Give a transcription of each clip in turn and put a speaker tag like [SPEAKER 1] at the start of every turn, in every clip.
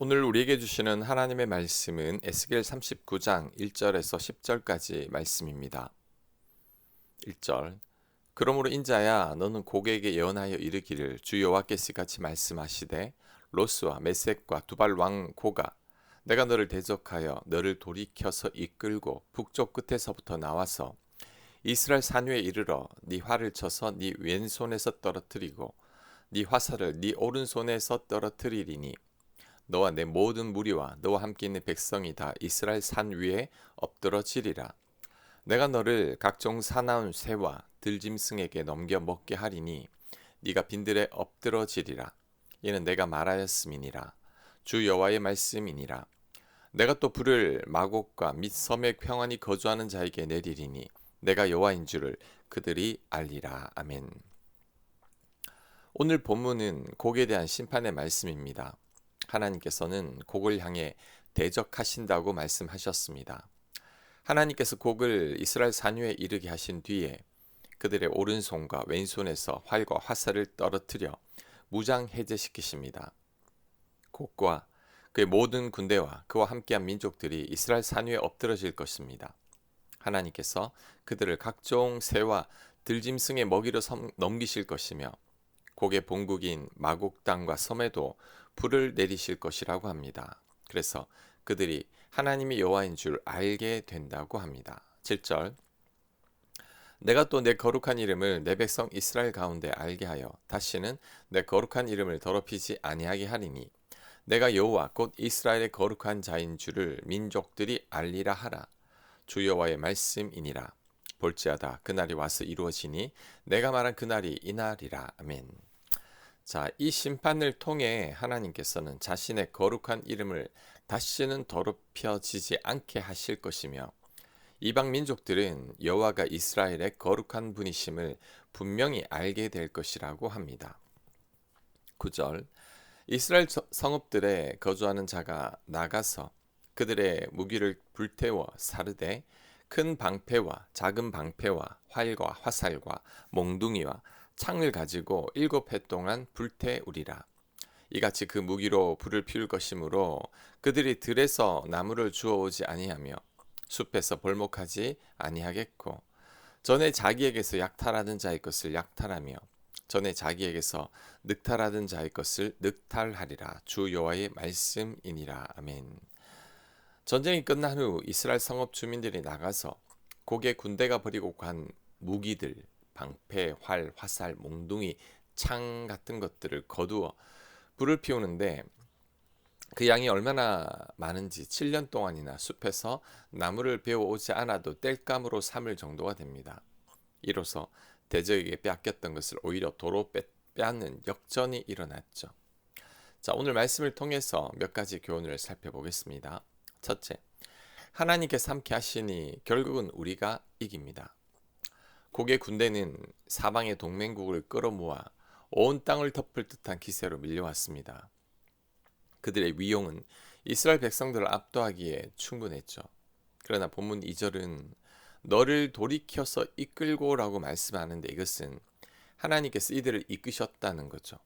[SPEAKER 1] 오늘 우리에게 주시는 하나님의 말씀은 에스겔 39장 1절에서 10절까지 말씀입니다. 1절. 그러므로 인자야 너는 고객에게 예언하여 이르기를 주 여호와께서 같이 말씀하시되 로스와 메섹과 두발 왕 고가 내가 너를 대적하여 너를 돌이켜서 이끌고 북쪽 끝에서부터 나와서 이스라엘 산 위에 이르러 네 활을 쳐서 네 왼손에서 떨어뜨리고 네 화살을 네 오른손에서 떨어뜨리리니 너와 내 모든 무리와 너와 함께 있는 백성이 다 이스라엘 산 위에 엎드러지리라. 내가 너를 각종 사나운 새와 들짐승에게 넘겨 먹게 하리니 네가 빈들에 엎드러지리라. 이는 내가 말하였음이니라. 주 여호와의 말씀이니라. 내가 또 불을 마곡과 및 섬에 평안히 거주하는 자에게 내리리니 내가 여호와인 줄을 그들이 알리라. 아멘. 오늘 본문은 곡에 대한 심판의 말씀입니다. 하나님께서는 곡을 향해 대적하신다고 말씀하셨습니다. 하나님께서 곡을 이스라엘 산 위에 이르게 하신 뒤에 그들의 오른손과 왼손에서 활과 화살을 떨어뜨려 무장 해제시키십니다. 곡과 그의 모든 군대와 그와 함께한 민족들이 이스라엘 산 위에 엎드러질 것입니다. 하나님께서 그들을 각종 새와 들짐승의 먹이로 넘기실 것이며 곡의 본국인 마곡 땅과 섬에도 불을 내리실 것이라고 합니다. 그래서 그들이 하나님이 여호와인 줄 알게 된다고 합니다. 7절. 내가 또 내 거룩한 이름을 내 백성 이스라엘 가운데 알게 하여 다시는 내 거룩한 이름을 더럽히지 아니하게 하리니 내가 여호와 곧 이스라엘의 거룩한 자인 줄을 민족들이 알리라 하라. 주 여호와의 말씀이니라. 볼지어다 그날이 와서 이루어지니 내가 말한 그날이 이날이라. 아멘. 자, 이 심판을 통해 하나님께서는 자신의 거룩한 이름을 다시는 더럽혀지지 않게 하실 것이며 이방 민족들은 여호와가 이스라엘의 거룩한 분이심을 분명히 알게 될 것이라고 합니다. 9절. 이스라엘 성읍들에 거주하는 자가 나가서 그들의 무기를 불태워 사르되 큰 방패와 작은 방패와 활과 화살과 몽둥이와 창을 가지고 7해 동안 불태우리라. 이같이 그 무기로 불을 피울 것이므로 그들이 들에서 나무를 주워오지 아니하며 숲에서 벌목하지 아니하겠고 전에 자기에게서 약탈하는 자의 것을 약탈하며 전에 자기에게서 늑탈하던 자의 것을 늑탈하리라. 주 여호와의 말씀이니라. 아멘. 전쟁이 끝난 후 이스라엘 성읍 주민들이 나가서 곡의 군대가 버리고 간 무기들 방패, 활, 화살, 몽둥이, 창 같은 것들을 거두어 불을 피우는데 그 양이 얼마나 많은지 7년 동안이나 숲에서 나무를 베어오지 않아도 땔감으로 삼을 정도가 됩니다. 이로써 대적에게 빼앗겼던 것을 오히려 도로 빼앗는 역전이 일어났죠. 자, 오늘 말씀을 통해서 몇 가지 교훈을 살펴보겠습니다. 첫째, 하나님께서 함께 하시니 결국은 우리가 이깁니다. 곡의 군대는 사방의 동맹국을 끌어모아 온 땅을 덮을 듯한 기세로 밀려왔습니다. 그들의 위용은 이스라엘 백성들을 압도하기에 충분했죠. 그러나 본문 2절은 너를 돌이켜서 이끌고 라고 말씀하는데 이것은 하나님께서 이들을 이끄셨다는 거죠.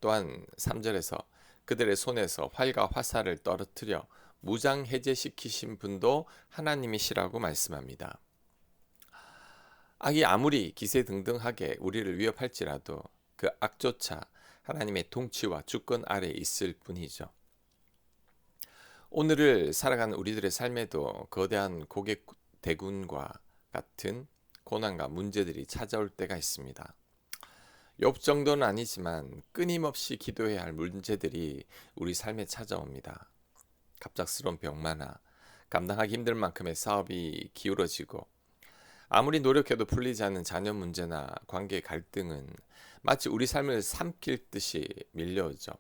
[SPEAKER 1] 또한 3절에서 그들의 손에서 활과 화살을 떨어뜨려 무장 해제시키신 분도 하나님이시라고 말씀합니다. 악이 아무리 기세등등하게 우리를 위협할지라도 그 악조차 하나님의 통치와 주권 아래 있을 뿐이죠. 오늘을 살아가는 우리들의 삶에도 거대한 고객 대군과 같은 고난과 문제들이 찾아올 때가 있습니다. 욥 정도는 아니지만 끊임없이 기도해야 할 문제들이 우리 삶에 찾아옵니다. 갑작스러운 병마나 감당하기 힘들 만큼의 사업이 기울어지고 아무리 노력해도 풀리지 않는 자녀 문제나 관계 갈등은 마치 우리 삶을 삼킬 듯이 밀려오죠.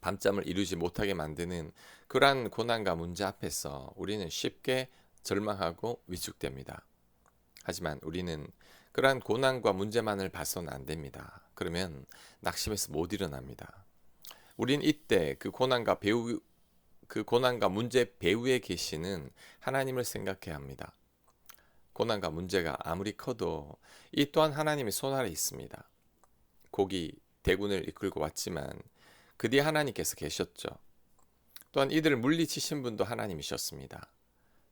[SPEAKER 1] 밤잠을 이루지 못하게 만드는 그러한 고난과 문제 앞에서 우리는 쉽게 절망하고 위축됩니다. 하지만 우리는 그러한 고난과 문제만을 봐서는 안 됩니다. 그러면 낙심해서 못 일어납니다. 우린 이때 그 고난과 문제 배후에 계시는 하나님을 생각해야 합니다. 고난과 문제가 아무리 커도 이 또한 하나님의 손 아래 있습니다. 곡이 대군을 이끌고 왔지만 그 뒤에 하나님께서 계셨죠. 또한 이들을 물리치신 분도 하나님이셨습니다.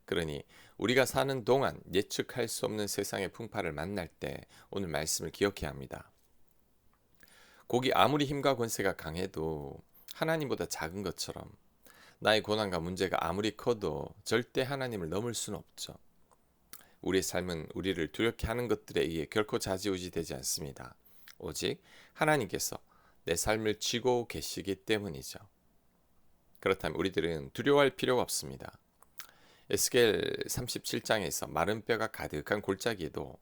[SPEAKER 1] 그러니 우리가 사는 동안 예측할 수 없는 세상의 풍파를 만날 때 오늘 말씀을 기억해야 합니다. 곡이 아무리 힘과 권세가 강해도 하나님보다 작은 것처럼 나의 고난과 문제가 아무리 커도 절대 하나님을 넘을 수는 없죠. 우리의 삶은 우리를 두렵게 하는 것들에 의해 결코 좌지우지되지 않습니다. 오직 하나님께서 내 삶을 쥐고 계시기 때문이죠. 그렇다면 우리들은 두려워할 필요가 없습니다. 에스겔 37장에서 마른 뼈가 가득한 골짜기에도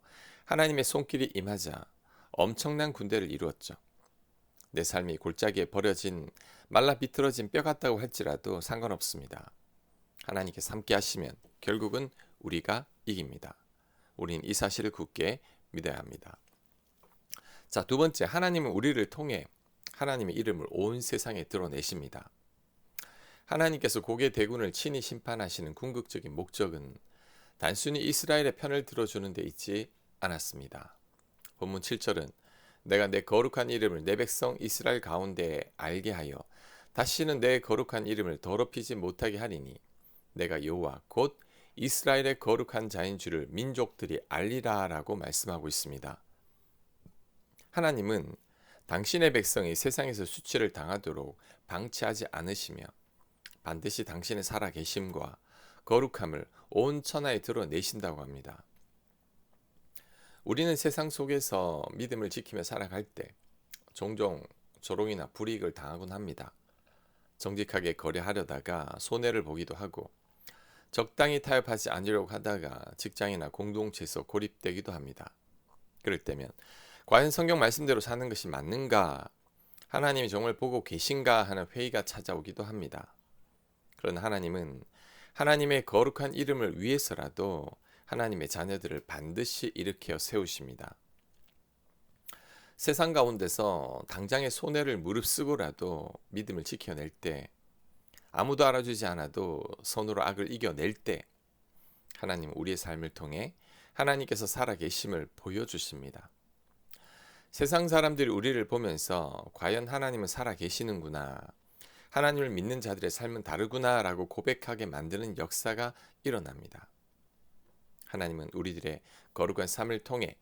[SPEAKER 1] 하나님의 손길이 임하자 엄청난 군대를 이루었죠. 내 삶이 골짜기에 버려진 말라 비틀어진 뼈 같다고 할지라도 상관없습니다. 하나님께서 함께 하시면 결국은 우리가 이깁니다. 우린 이 사실을 굳게 믿어야 합니다. 자, 두 번째, 하나님은 우리를 통해 하나님의 이름을 온 세상에 드러내십니다. 하나님께서 고개 대군을 친히 심판하시는 궁극적인 목적은 단순히 이스라엘의 편을 들어주는 데 있지 않았습니다. 본문 7절은 내가 내 거룩한 이름을 내 백성 이스라엘 가운데에 알게 하여 다시는 내 거룩한 이름을 더럽히지 못하게 하리니 내가 여호와 곧 이스라엘의 거룩한 자인 줄을 민족들이 알리라 라고 말씀하고 있습니다. 하나님은 당신의 백성이 세상에서 수치를 당하도록 방치하지 않으시며 반드시 당신의 살아계심과 거룩함을 온 천하에 드러내신다고 합니다. 우리는 세상 속에서 믿음을 지키며 살아갈 때 종종 조롱이나 불이익을 당하곤 합니다. 정직하게 거래하려다가 손해를 보기도 하고 적당히 타협하지 않으려고 하다가 직장이나 공동체에서 고립되기도 합니다. 그럴 때면 과연 성경 말씀대로 사는 것이 맞는가? 하나님이 정말 보고 계신가? 하는 회의가 찾아오기도 합니다. 그러나 하나님은 하나님의 거룩한 이름을 위해서라도 하나님의 자녀들을 반드시 일으켜 세우십니다. 세상 가운데서 당장의 손해를 무릅쓰고라도 믿음을 지켜낼 때, 아무도 알아주지 않아도 손으로 악을 이겨낼 때 하나님은 우리의 삶을 통해 하나님께서 살아계심을 보여주십니다. 세상 사람들이 우리를 보면서 과연 하나님은 살아계시는구나, 하나님을 믿는 자들의 삶은 다르구나 라고 고백하게 만드는 역사가 일어납니다. 하나님은 우리들의 거룩한 삶을 통해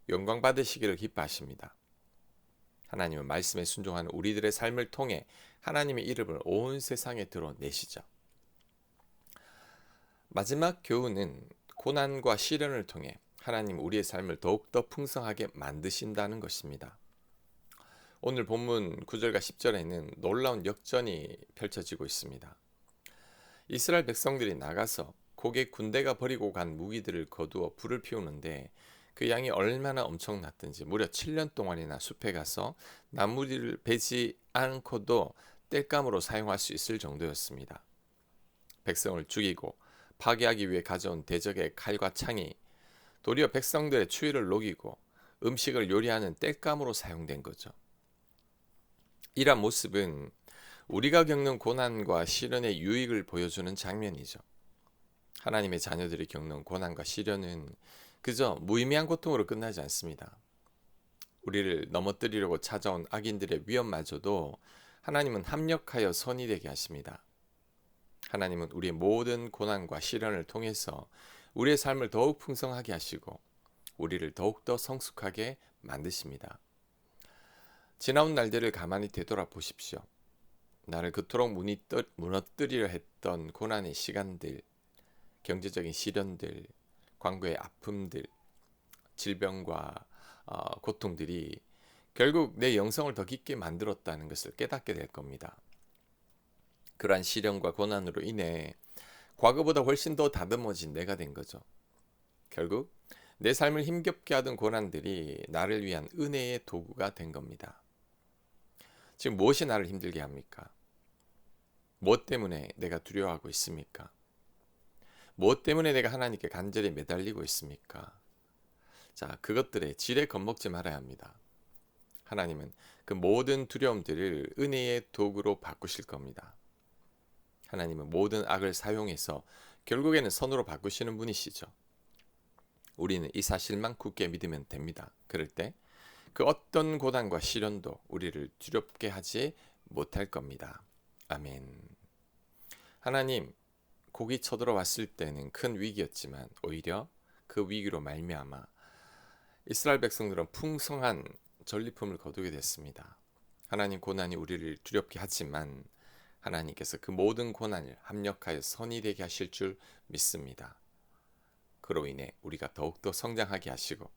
[SPEAKER 1] 영광 받으시기를 기뻐하십니다. 하나님은 말씀에 순종하는 우리들의 삶을 통해 하나님의 이름을 온 세상에 드러내시죠. 마지막 교훈은 고난과 시련을 통해 하나님 우리의 삶을 더욱더 풍성하게 만드신다는 것입니다. 오늘 본문 9절과 10절에는 놀라운 역전이 펼쳐지고 있습니다. 이스라엘 백성들이 나가서 고개 군대가 버리고 간 무기들을 거두어 불을 피우는데 그 양이 얼마나 엄청났든지 무려 7년 동안이나 숲에 가서 나무를 베지 않고도 땔감으로 사용할 수 있을 정도였습니다. 백성을 죽이고 파괴하기 위해 가져온 대적의 칼과 창이 도리어 백성들의 추위를 녹이고 음식을 요리하는 땔감으로 사용된 거죠. 이러한 모습은 우리가 겪는 고난과 시련의 유익을 보여주는 장면이죠. 하나님의 자녀들이 겪는 고난과 시련은 그저 무의미한 고통으로 끝나지 않습니다. 우리를 넘어뜨리려고 찾아온 악인들의 위험마저도 하나님은 합력하여 선이 되게 하십니다. 하나님은 우리의 모든 고난과 시련을 통해서 우리의 삶을 더욱 풍성하게 하시고 우리를 더욱더 성숙하게 만드십니다. 지나온 날들을 가만히 되돌아보십시오. 나를 그토록 무너뜨리려 했던 고난의 시간들, 경제적인 시련들, 과거의 아픔들, 질병과 고통들이 결국 내 영성을 더 깊게 만들었다는 것을 깨닫게 될 겁니다. 그러한 시련과 고난으로 인해 과거보다 훨씬 더 다듬어진 내가 된 거죠. 결국 내 삶을 힘겹게 하던 고난들이 나를 위한 은혜의 도구가 된 겁니다. 지금 무엇이 나를 힘들게 합니까? 무엇 때문에 내가 두려워하고 있습니까? 무엇 때문에 내가 하나님께 간절히 매달리고 있습니까? 자, 그것들에 지레 겁먹지 말아야 합니다. 하나님은 그 모든 두려움들을 은혜의 도구로 바꾸실 겁니다. 하나님은 모든 악을 사용해서 결국에는 선으로 바꾸시는 분이시죠. 우리는 이 사실만 굳게 믿으면 됩니다. 그럴 때 그 어떤 고난과 시련도 우리를 두렵게 하지 못할 겁니다. 아멘. 하나님, 곡이 쳐들어왔을 때는 큰 위기였지만 오히려 그 위기로 말미암아 이스라엘 백성들은 풍성한 전리품을 거두게 됐습니다. 하나님, 고난이 우리를 두렵게 하지만 하나님께서 그 모든 고난을 합력하여 선이 되게 하실 줄 믿습니다. 그로 인해 우리가 더욱더 성장하게 하시고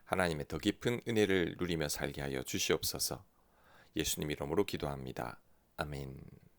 [SPEAKER 1] 하나님의 더 깊은 은혜를 누리며 살게 하여 주시옵소서. 예수님 이름으로 기도합니다. 아멘.